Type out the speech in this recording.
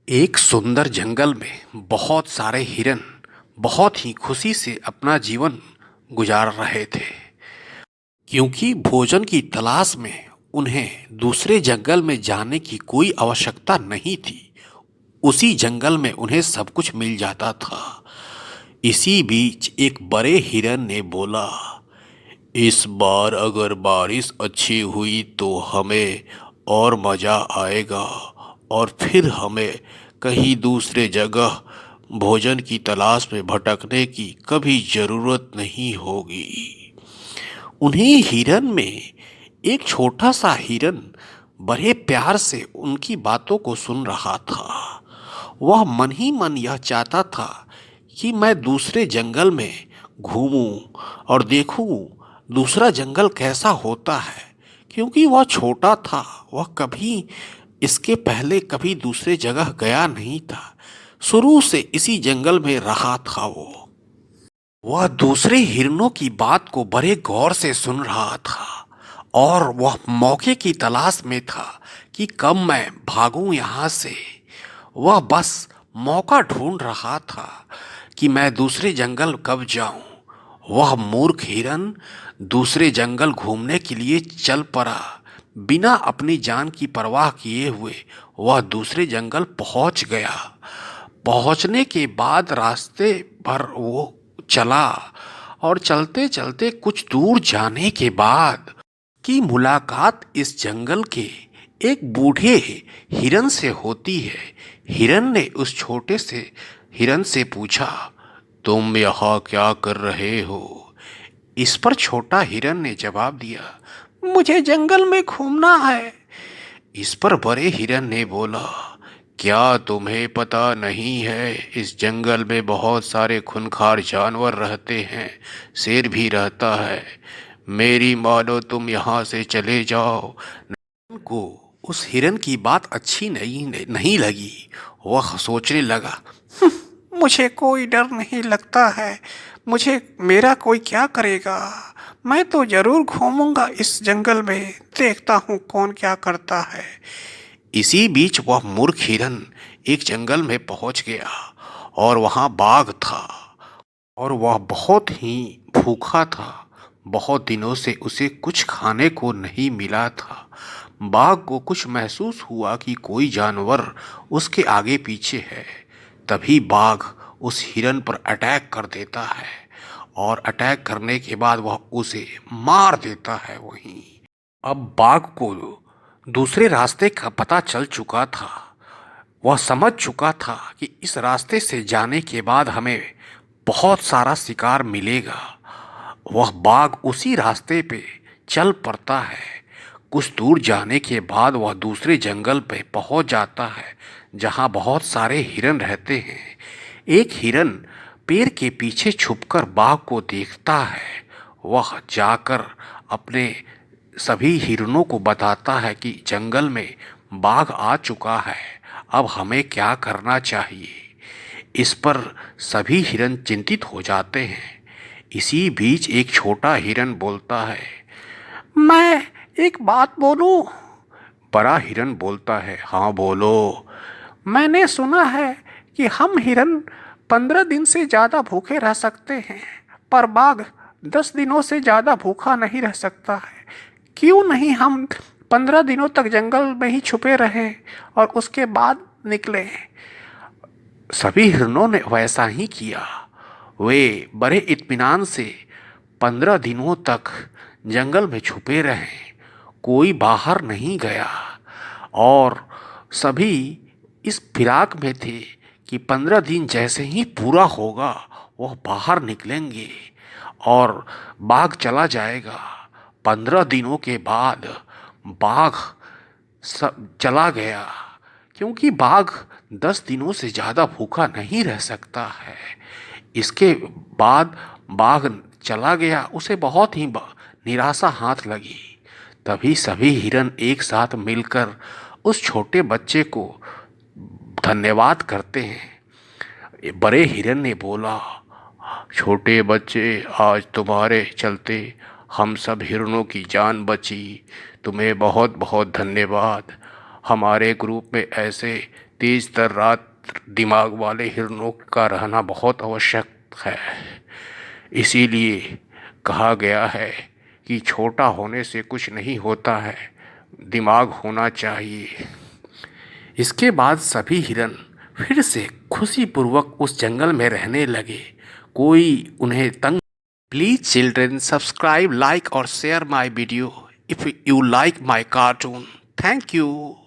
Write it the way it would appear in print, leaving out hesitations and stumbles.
एक सुंदर जंगल में बहुत सारे हिरन बहुत ही खुशी से अपना जीवन गुजार रहे थे क्योंकि भोजन की तलाश में उन्हें दूसरे जंगल में जाने की कोई आवश्यकता नहीं थी। उसी जंगल में उन्हें सब कुछ मिल जाता था। इसी बीच एक बड़े हिरन ने बोला, इस बार अगर बारिश अच्छी हुई तो हमें और मज़ा आएगा और फिर हमें कहीं दूसरे जगह भोजन की तलाश में भटकने की कभी ज़रूरत नहीं होगी। उन्हीं हिरन में एक छोटा सा हिरन बड़े प्यार से उनकी बातों को सुन रहा था। वह मन ही मन यह चाहता था कि मैं दूसरे जंगल में घूमूं और देखूं दूसरा जंगल कैसा होता है, क्योंकि वह छोटा था। वह कभी इसके पहले कभी दूसरे जगह गया नहीं था। शुरू से इसी जंगल में रहा था। वह दूसरे हिरनों की बात को बड़े गौर से सुन रहा था और वह मौके की तलाश में था कि कब मैं भागूं यहाँ से। वह बस मौका ढूंढ रहा था कि मैं दूसरे जंगल कब जाऊं। वह मूर्ख हिरन दूसरे जंगल घूमने के लिए चल पड़ा। बिना अपनी जान की परवाह किए हुए वह दूसरे जंगल पहुंच गया। पहुंचने के बाद रास्ते भर वो चला और चलते चलते कुछ दूर जाने के बाद की मुलाकात इस जंगल के एक बूढ़े हिरन से होती है। हिरन ने उस छोटे से हिरन से पूछा, तुम यहाँ क्या कर रहे हो? इस पर छोटा हिरन ने जवाब दिया, मुझे जंगल में घूमना है। इस पर बड़े हिरन ने बोला, क्या तुम्हें पता नहीं है इस जंगल में बहुत सारे खूंखार जानवर रहते हैं, शेर भी रहता है। मेरी मानो तुम यहाँ से चले जाओ। को उस हिरन की बात अच्छी नहीं लगी। वह सोचने लगा, मुझे कोई डर नहीं लगता है, मुझे मेरा कोई क्या करेगा। मैं तो जरूर घूमूंगा इस जंगल में, देखता हूँ कौन क्या करता है। इसी बीच वह मूर्ख हिरन एक जंगल में पहुंच गया और वहां बाघ था और वह बहुत ही भूखा था। बहुत दिनों से उसे कुछ खाने को नहीं मिला था। बाघ को कुछ महसूस हुआ कि कोई जानवर उसके आगे पीछे है। तभी बाघ उस हिरन पर अटैक कर देता है और अटैक करने के बाद वह उसे मार देता है वहीं। अब बाघ को दूसरे रास्ते का पता चल चुका था। वह समझ चुका था कि इस रास्ते से जाने के बाद हमें बहुत सारा शिकार मिलेगा। वह बाघ उसी रास्ते पे चल पड़ता है। कुछ दूर जाने के बाद वह दूसरे जंगल पे पहुंच जाता है जहां बहुत सारे हिरन रहते हैं। एक हिरन पेड़ के पीछे छुपकर बाघ को देखता है। वह जाकर अपने सभी हिरनों को बताता है कि जंगल में बाघ आ चुका है, अब हमें क्या करना चाहिए। इस पर सभी हिरन चिंतित हो जाते हैं। इसी बीच एक छोटा हिरन बोलता है, मैं एक बात बोलूं? बड़ा हिरन बोलता है, हाँ बोलो। मैंने सुना है कि हम हिरन 15 दिन से ज़्यादा भूखे रह सकते हैं, पर बाघ 10 दिनों से ज़्यादा भूखा नहीं रह सकता है। क्यों नहीं हम 15 दिनों तक जंगल में ही छुपे रहें और उसके बाद निकले। सभी हिरणों ने वैसा ही किया। वे बड़े इत्मीनान से 15 दिनों तक जंगल में छुपे रहे। कोई बाहर नहीं गया और सभी इस फिराक में थे कि 15 दिन जैसे ही पूरा होगा वह बाहर निकलेंगे और बाघ चला जाएगा। 15 दिनों के बाद बाघ सब चला गया, क्योंकि बाघ 10 दिनों से ज़्यादा भूखा नहीं रह सकता है। इसके बाद बाघ चला गया, उसे बहुत ही निराशा हाथ लगी। तभी सभी हिरन एक साथ मिलकर उस छोटे बच्चे को धन्यवाद करते हैं। बड़े हिरन ने बोला, छोटे बच्चे, आज तुम्हारे चलते हम सब हिरणों की जान बची। तुम्हें बहुत बहुत धन्यवाद। हमारे ग्रुप में ऐसे तेज तर्रार दिमाग वाले हिरणों का रहना बहुत आवश्यक है। इसीलिए कहा गया है कि छोटा होने से कुछ नहीं होता है, दिमाग होना चाहिए। इसके बाद सभी हिरन फिर से खुशीपूर्वक उस जंगल में रहने लगे। कोई उन्हें तंग। प्लीज चिल्ड्रन सब्सक्राइब, लाइक और share my video if you like my cartoon. Thank you.